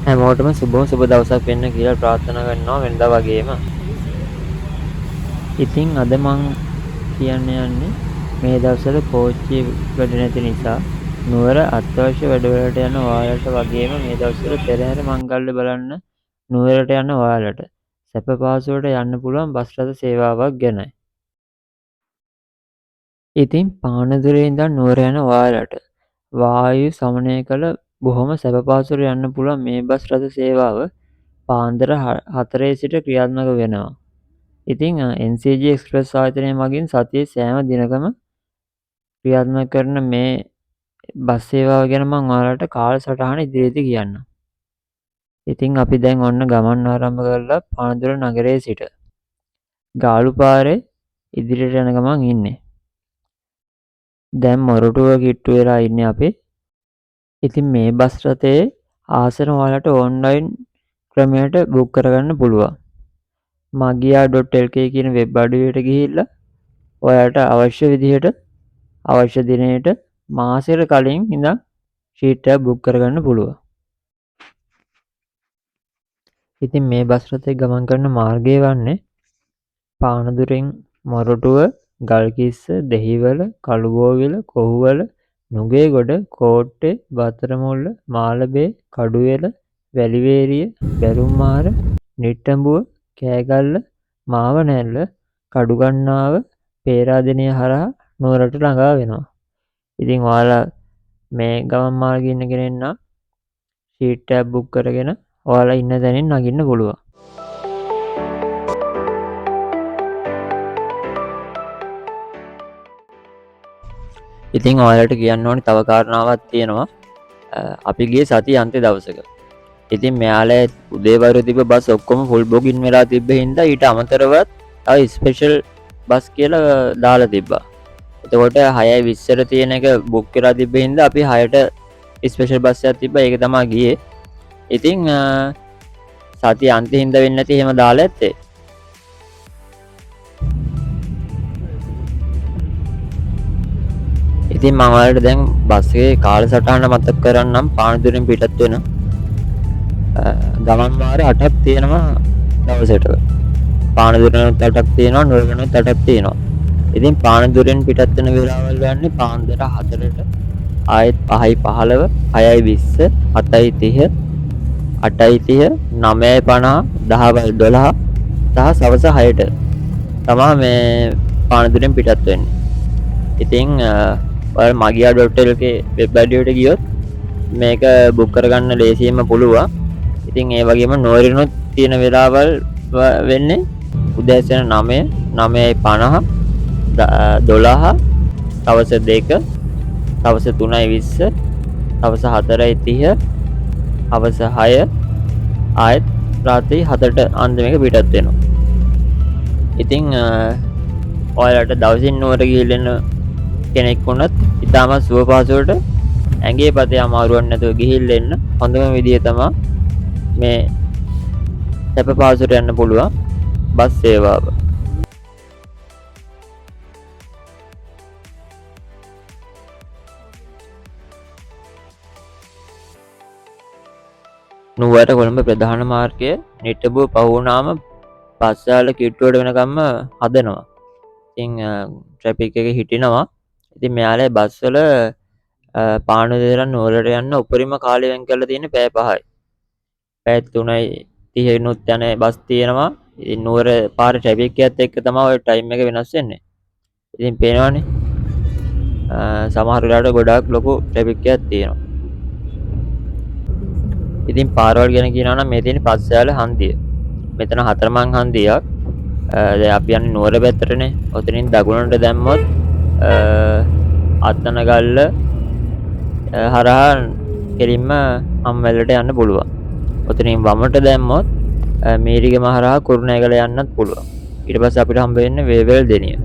හැමෝටම සුබ දවසක් වෙන්න කියලා ප්‍රාර්ථනා කරනවා වෙනදා වගේම. ඉතින් අද මං කියන්න යන්නේ මේ දවස්වල කෝච්චි වැඩ නැති නිසා නුවර අත්‍යවශ්‍ය වැඩවලට යන ඔයාලට වගේම මේ දවස්වල පෙරහැර මංගල්‍ය බලන්න නුවරට යන ඔයාලට සැප පහසුවට යන්න පුළුවන් බස් රථ සේවාවක් ගැනයි. ඉතින් පානදුරේ ඉඳන් නුවර යන ඔයාලට වායු සමනය කළ බොහොම සැප පහසුවට යන්න පුළුවන් මේ බස් රථ සේවාව පාන්දර 4 සිට ක්‍රියාත්මක වෙනවා. ඉතින් NCG එක්ස්ප්‍රස් ආයතනය මගින් සතියේ සෑම දිනකම ක්‍රියාත්මක කරන මේ බස් සේවාව ගැන මම ඔයාලට කාලසටහන ඉදිරියේදී කියන්නම්. ඉතින් අපි දැන් ඔන්න ගමන් ආරම්භ කරලා පානදුර නගරයේ සිට ගාලු පාරේ ඉදිරියට යන ගමන් ඉන්නේ. දැන් මොරටුව කිට්ටු වෙලා ඉන්නේ අපි. ඉතින් මේ බස් රථයේ ආසන ඔයාලට ඔන්ලයින් ක්‍රමයට බුක් කරගන්න පුළුවන්. magiya.lk කියන වෙබ් අඩවියට ගිහිල්ලා ඔයාලට අවශ්‍ය විදිහට අවශ්‍ය දිනයට මාසෙකට කලින් ඉඳන් ෂීට් එකක් බුක් කරගන්න පුළුවන්. ඉතින් මේ බස් රථය ගමන් කරන මාර්ගය වන්නේ පානදුරෙන් මොරටුව, ගල්කිස්ස, දෙහිවල, කළුබෝවිල, කොහුවල, නුගේගොඩ, කෝට්ටේ, බතරමුල්ල, මාලඹේ, කඩුවෙල, වැලිවේරිය, බැරුම්මාර, නිට්ටඹුව, කෑගල්ල, මාවනැල්ල, කඩුගන්නාව, පේරාදෙණිය හරහා නුවරට ළඟා වෙනවා. ඉතින් ඔයාලා මේ ගමන් මාර්ගයේ ඉන්න කෙනෙක් නම් ෂීට් එකක් බුක් කරගෙන ඔයාලා ඉන්න තැනින් නගින්න පුළුවන්. ඉතින් ඔයාලට කියන්න ඕනේ තව කාරණාවක් තියෙනවා. අපි ගියේ සතිය අන්තිම දවසක. ඉතින් මෙයාලා උදේවරු තිබ්බ බස් ඔක්කොම ෆුල් බොකින් වෙලා තිබ්බ හින්දා ඊට අමතරව තව ස්පෙෂල් බස් කියලා දාලා තිබ්බා. එතකොට 6:20ට තියෙන එක බුක් කරලා තිබ්බ හින්දා අපි 6ට ස්පෙෂල් බස් එකක් තිබ්බා. ඒක තමයි ගියේ. ඉතින් සතිය අන්තිම හින්දා වෙන්නේ නැති එහෙම දාලා ඇත්තේ. ඉතින් මම ඔයාලට දැන් බස් එකේ කාලසටහන මතක් කරන්නම්. පානදුරෙන් පිටත් වෙන ගමන් වාරේ 8ක් තියෙනවා දවසට. පානදුරෙන් 8ක් තියෙනවා, නුවරගෙනුත් 8ක් තියෙනවා. ඉතින් පානදුරෙන් පිටත් වෙන වෙලාවල් ගන්නේ පාන්දර 4ට, ආයෙත් 5:15, 6:20, 7:30, 8:30, 9:50, 10:12 සහ සවස 6ට තමයි මේ පානදුරෙන් පිටත් වෙන්නේ. ඉතින් ඔයාලා magiya.lk වෙබ් අඩවියට ගියොත් මේක බුක් කරගන්න ලේසියෙන්ම පුළුවන්. ඉතින් ඒ වගේම නුවරිනුත් තියෙන වෙලාවල් වෙන්නේ උදෑසන 9, 9:50, 12, සවස 2, සවස 3:20, සවස 4:30, හවස 6, ආයෙත් රාත්‍රී 7ට අන්තිමේක පිටත් වෙනවා. ඉතින් ඔයාලට දවසින් නුවර ගිහින් කෙනෙක් වුණත් ඉතාමත් සුව පහසුවට ඇඟේ පතේ අමාරුවක් නැතුව ගිහිල්ලා එන්න හොඳම විදිය තමයි මේ සැප පහසුවට යන්න පුළුවන් බස් සේවාව. නුවර කොළඹ ප්‍රධාන මාර්ගය නිට්ටඹුව පහු වුණාම පස්සාල කිට්ටුවට වෙනකම්ම හදනවා. ඉතින් ට්‍රැෆික් එක හිටිනවා. ඉතින් මෙයාලේ බස් වල පානදුරෙන් නුවරට යන්න උපරිම කාලය වෙන් කරලා තියෙන්නේ පැය 5යි. පැය 3:30 නුත් යන බස් තියෙනවා. ඉතින් නුවර පාරේ ට්‍රැෆික් එකත් එක්ක තමයි ඔය ටයිම් එක වෙනස් වෙන්නේ. ඉතින් පේනවනේ සමහර වෙලාවට ගොඩාක් ලොකු ට්‍රැෆික් එකක් තියෙනවා. ඉතින් පාරවල් ගැන කියනවා නම් මේ තියෙන්නේ පස්සාල හන්දිය. මෙතන හතරමං හන්දියක්. දැන් අපි යන්නේ නුවර පැත්තටනේ. ඔතනින් දකුණට දැම්මොත් අත්තනගල්ල හරහා කෙලින්ම අම්මැල්ලට යන්න පුළුවන්. ඔතනින් වමට දැම්මොත් මීරිගම හරහා කුරුණෑගල යන්නත් පුළුවන්. ඊට පස්සේ අපිට හම්බ වෙන්නේ වේවැල් දෙනිය.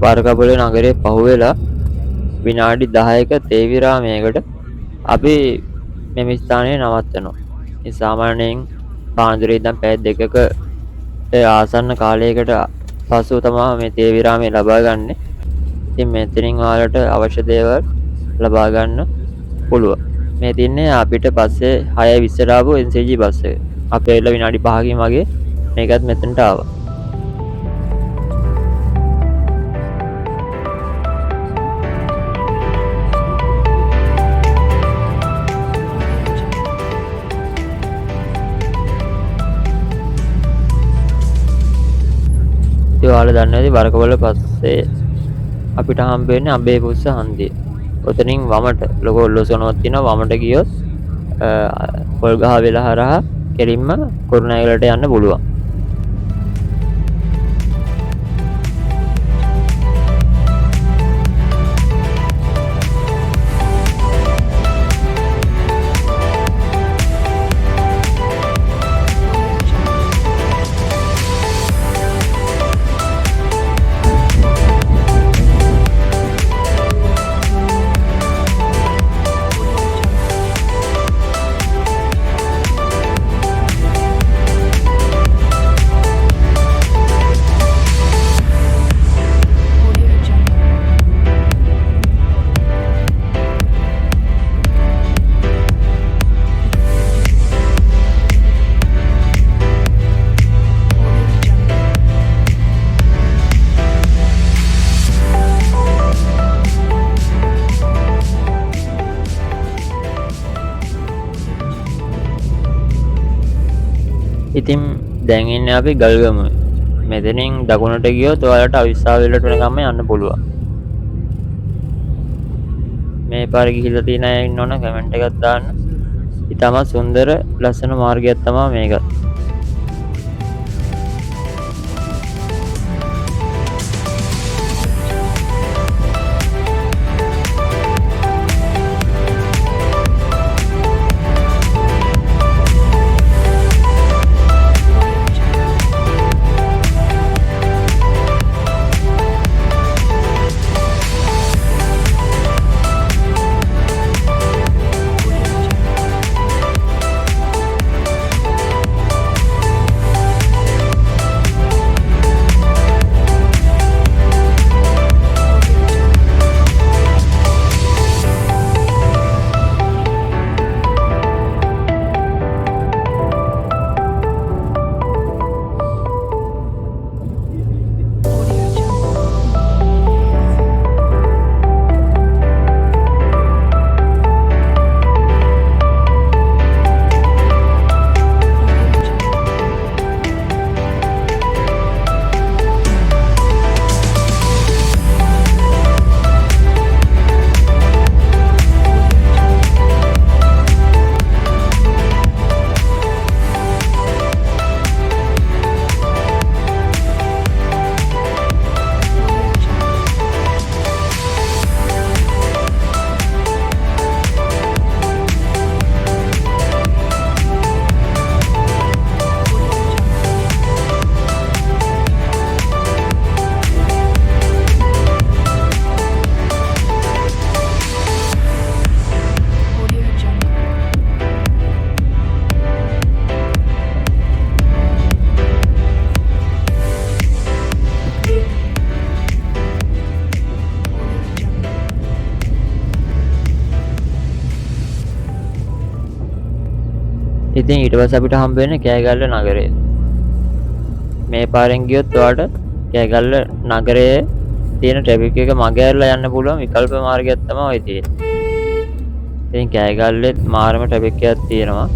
වරකපොල නගරේ පහුවෙලා විනාඩි 10ක තේ විරාමයකට අපි මෙම ස්ථානයේ නවත්තනවා. ඉතින් සාමාන්‍යයෙන් පාන්දරේ ඉඳන් පැය 2ක ආසන්න කාලයකට පසුව තමයි මේ තේ විරාමය ලබා ගන්න. ඉතින් මෙතනින් ඔයාලට අවශ්‍ය දේවල් ලබා ගන්න පුළුවන්. මේ තින්නේ අපිට පස්සේ 6:20ට ආපු NCG බස් එක. අපි ඇවිල්ලා විනාඩි 5කින් වගේ මේකත් මෙතනට ආවා. ඉතින් ඔයාලා දන්නේ නැති වරකවල පස්සේ අපිට හම්බ වෙන්නේ අබේපුස්ස හන්දිය. ඔතනින් වමට ලොකෝ ඔල්ලොසොනුවක් තියෙනවා. වමට ගියොත් පොල්ගහ වෙලා හරහා කෙලින්ම කුරුණෑගලට යන්න පුළුවන්. ඉතින් දැන් ඉන්නේ අපි ගල්ගමුවේ. මෙතනින් දකුණට ගියොත් ඔයාලට අවිස්සාවේලට වෙනකම්ම යන්න පුළුවන්. මේ පාරේ ගිහිල්ලා තියෙන අය ඉන්නවනම් කමෙන්ට් එකක් දාන්න. ඉතාමත් සුන්දර ලස්සන මාර්ගයක් තමයි මේක. ඉතින් ඊට පස්සේ අපිට හම්බ වෙන්නේ කෑගල්ල නගරය. මේ පාරෙන් ගියොත් ඔයාලට කෑගල්ල නගරයේ තියෙන ට්‍රැෆික් එක මග ඇරලා යන්න පුළුවන් විකල්ප මාර්ගයක් තමයි ඔය තියෙන්නේ. ඉතින් කෑගල්ලේ මාරම ට්‍රැෆික් එකක් තියෙනවා.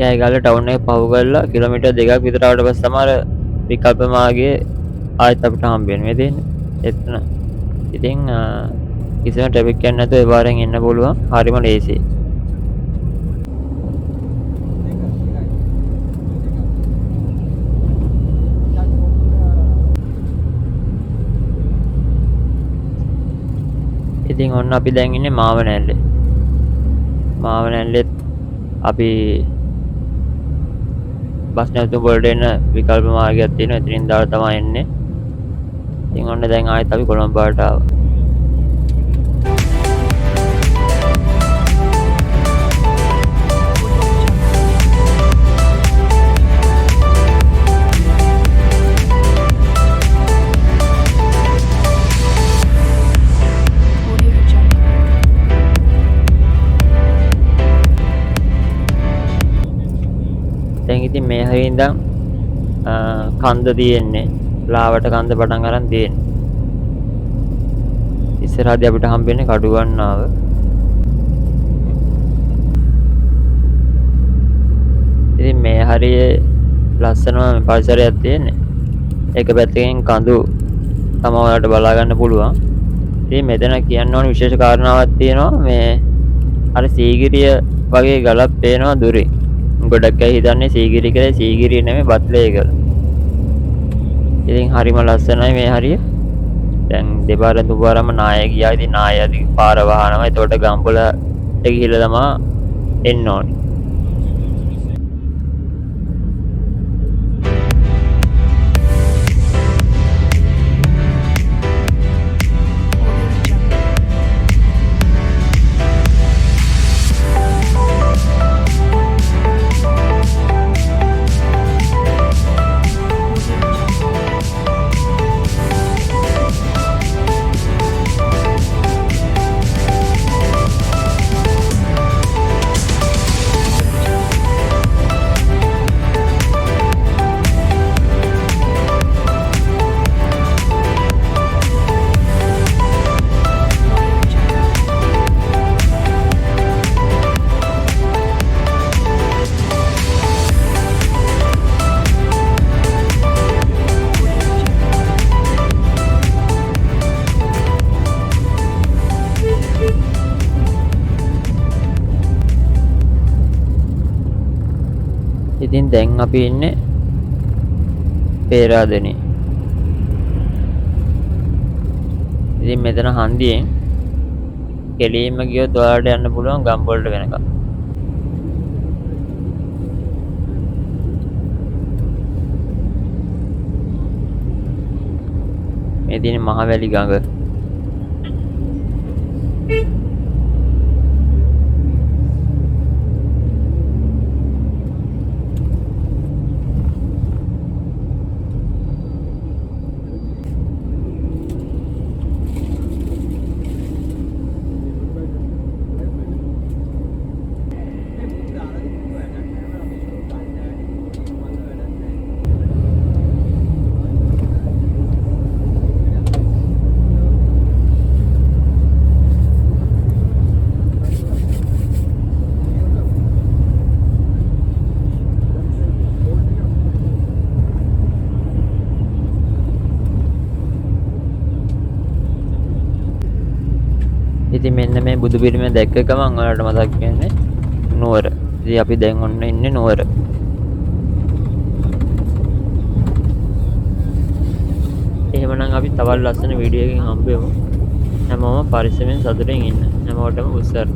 කෑගල්ල ටවුන් එක පහු කරලා කිලෝමීටර් 2ක් විතර ආවට පස්සේ තමයි අර විකල්ප මාර්ගයේ ආයෙත් අපිට හම්බ වෙන්නේ දෙන්නේ. එතන. ඉතින් කිසිම ට්‍රැෆික් එකක් නැතුව ඒ පාරෙන් එන්න පුළුවන්. හරිම ලේසියි. ඉතින් ඔන්න අපි දැන් ඉන්නේ මාවනැල්ලේ. මාවනැල්ලෙත් අපි බස් නැවතුම් වලට එන විකල්ප මාර්ගයක් තියෙනවා. එතනින් දාලා තමයි එන්නේ. ඉතින් ඔන්න දැන් ආයෙත් අපි කොළඹ පාරට ආවා. දැන් ඉතින් මේ හරිය ඉඳන් කන්ද තියෙන්නේ. ලාවට කන්ද පටන් අරන් තියෙන්නේ. ඉස්සරහදී අපිට හම්බෙන්නේ කඩුගන්නාව. ඉතින් මේ හරියේ ලස්සනම පරිසරයක් තියෙන්නේ. එක පැත්තකින් කඳු තම ඔයාලට බලා ගන්න පුළුවන්. ඉතින් මෙතන කියන්න ඕන විශේෂ කාරණාවක් තියෙනවා. මේ අර සීගිරිය වගේ ගලක් පේනවා දුරේ. ගොඩක් අය හිතන්නේ සීගිරි කියලා. සීගිරිය නෙමෙයි බත්ලේ කියලා. ඉතින් හරිම ලස්සනයි මේ හරිය. දැන් දෙපාරෙන් තුපාරම නාය ගියා. ඉතින් නායදී පාර වහනවා. එතකොට ගම්පොලට ගිහිල්ලා තමයි එන්න ඕනේ. ඉතින් දැන් අපි ඉන්නේ පේරාදෙණියේ. ඉතින් මෙතන හන්දියෙන් කෙලින්ම ගියොත් ඔයාලට යන්න පුළුවන් ගම්පොලට වෙනකම්. මේ තියෙන මහවැලි ගඟ. ඉතින් මෙන්න මේ බුදු පිළිම දැක්ක ගමන් ඔයාලට මතක් වෙන්නේ නුවර. ඉතින් අපි දැන් ඔන්න ඉන්නේ නුවර. එහෙමනම් අපි තවත් ලස්සන වීඩියෝ එකකින් හම්බෙමු. හැමෝම පරිස්සමෙන් සතුටින් ඉන්න. හැමෝටම උත්සාහ